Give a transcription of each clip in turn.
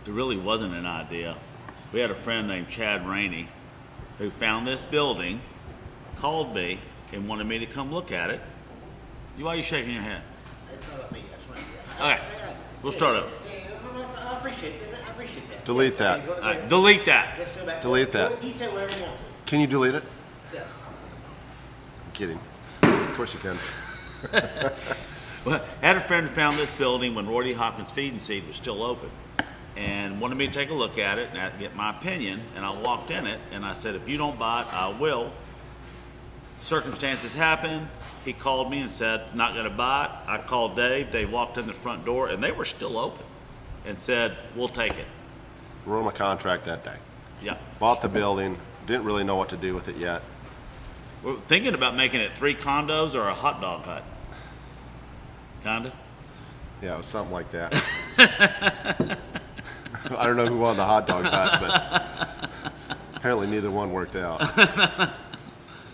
It really wasn't an idea. We had a friend named Chad Rainey who found this building, called me, and wanted me to come look at it. Why are you shaking your head? It's not about me. That's right. All right, we'll start over. I appreciate that. Delete Yes, that. okay, go All right, ahead. delete that. Yes, go back. Delete that. You say whatever you want to. Can you delete it? Yes. I'm kidding. Of course you can. Well, I had a friend who found this building when Roy D. Hopkins Feed and Seed was still open and wanted me to take a look at it and get my opinion. And I walked in it and I said, if you don't buy it, I will. Circumstances happened. He called me and said, not going to buy it. I called Dave. Dave walked in the front door and they were still open and said, we'll take it. Wrote my contract that day. Yeah. Bought the building. Didn't really know what to do with it yet. We're thinking about making it 3 condos or a hot dog hut. Kinda? Yeah, it was something like that. I don't know who won the hot dog hut, but apparently neither one worked out.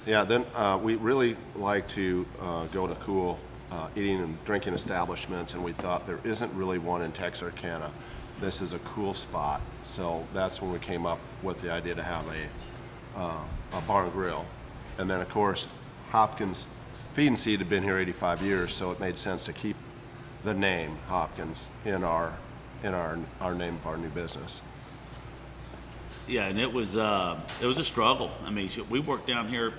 Yeah, then we really like to go to cool eating and drinking establishments, and we thought there isn't really one in Texarkana. This is a cool spot, so that's when we came up with the idea to have a bar and grill. And then, of course, Hopkins Feed and Seed had been here 85 years, so it made sense to keep the name Hopkins in our name of our new business. Yeah, and it was a struggle. I mean, we worked down here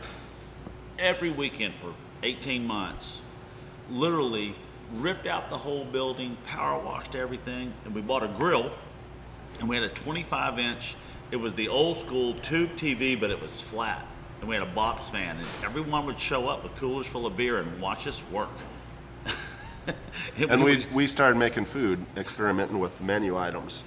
every weekend for 18 months. Literally ripped out the whole building, power washed everything, and we bought a grill, and we had a 25-inch. It was the old school tube TV, but it was flat, and we had a box fan, and everyone would show up with coolers full of beer and watch us work. And we started making food, experimenting with menu items.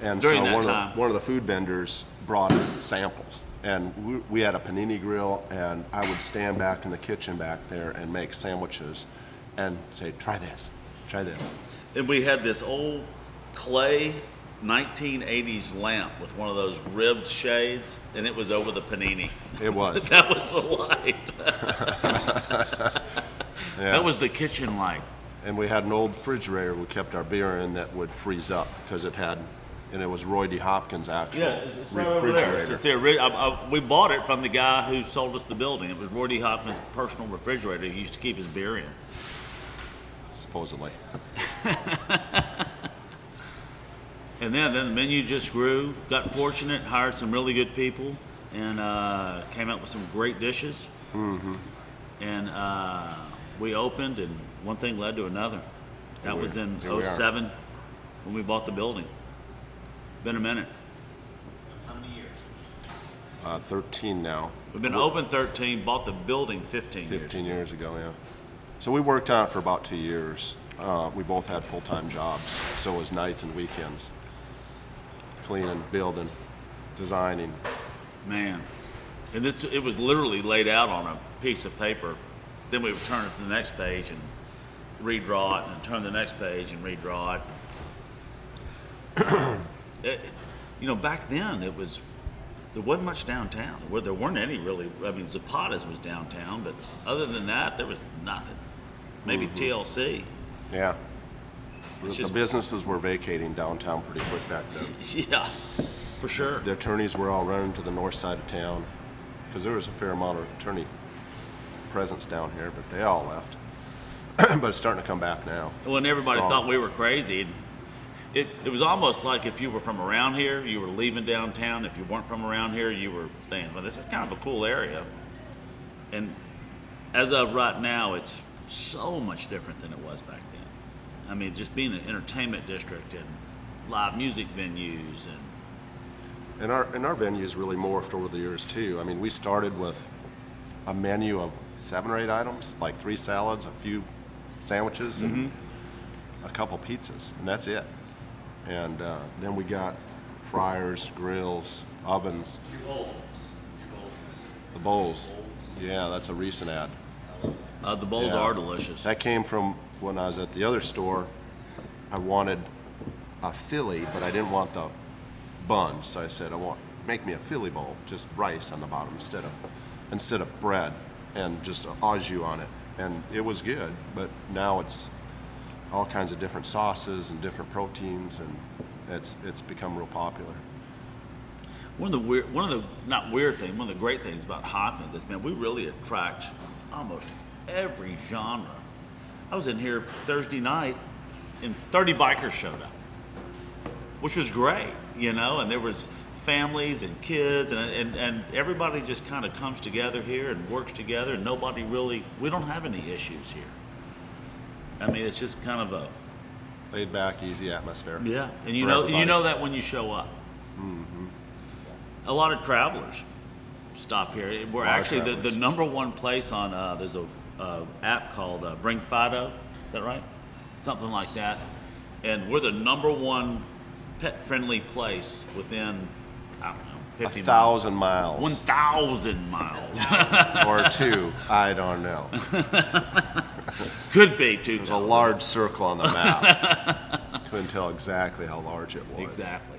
And During so that one of the food vendors brought us samples. And we had a panini grill, and I would stand back in the kitchen back there and make sandwiches and say, try this, try this. And we had this old clay 1980s lamp with one of those ribbed shades, and it was over the panini. It was. That was the light. Yes. That was the kitchen light. And we had an old refrigerator we kept our beer in that would freeze up because it was Roy D. Hopkins' actual It's right over there. refrigerator. It's we bought it from the guy who sold us the building. It was Roy D. Hopkins' personal refrigerator. He used to keep his beer in. Supposedly. And then the menu just grew. Got fortunate, hired some really good people, and came up with some great dishes. Mm-hmm. And we opened, and one thing led to another. That was in '07 when we bought the building. Been a minute. How many years? 13 now. We've been open 13, bought the building 15 years. 15 years ago, yeah. So we worked on it for about 2 years. We both had full-time jobs, so it was nights and weekends. Cleaning, building, designing. Man. And it was literally laid out on a piece of paper. Then we would turn it to the next page and redraw it, and then turn the next page and redraw it. Back then there wasn't much downtown. There weren't any really. I mean, Zapata's was downtown, but other than that, there was nothing. Maybe TLC. Yeah. It's The just- businesses were vacating downtown pretty quick back then. Yeah, for sure. The attorneys were all running to the north side of town because there was a fair amount of attorney presence down here, but they all left. But it's starting to come back now. When everybody Strong. thought we were crazy, it was almost like if you were from around here, you were leaving downtown. If you weren't from around here, you were saying, well, this is kind of a cool area. And as of right now, it's so much different than it was back then. I mean, just being an entertainment district and live music venues And our venues really morphed over the years too. I mean, we started with a menu of 7 or 8 items, like 3 salads, a few sandwiches, and a couple pizzas, and that's it. And then we got fryers, grills, ovens. The bowls. Yeah, that's a recent ad. the bowls Yeah. are delicious. That came from when I was at the other store. I wanted a Philly, but I didn't want the bun, so I said, make me a Philly bowl, just rice on the bottom instead of bread, and just au jus on it. And it was good, but now it's all kinds of different sauces and different proteins, and it's become real popular. One of the not weird things, one of the great things about Hopkins is, man, we really attract almost every genre. I was in here Thursday night, and 30 bikers showed up, which was great, you know. And there was families and kids, and everybody just kind of comes together here and works together, and nobody really. We don't have any issues here. I mean, it's just kind of a Laid back, easy atmosphere. yeah, and for everybody. you know that when you show up. A lot of travelers stop here. We're lot of actually the travelers. number one place on. There's a app called Bring Fido. Is that right? Something like that. And we're the number one pet friendly place within, I don't know, 50 1,000 miles 1,000 miles. or 2, I don't know. Could be 2,000. There's a large circle on the map. Couldn't tell exactly how large it was. Exactly.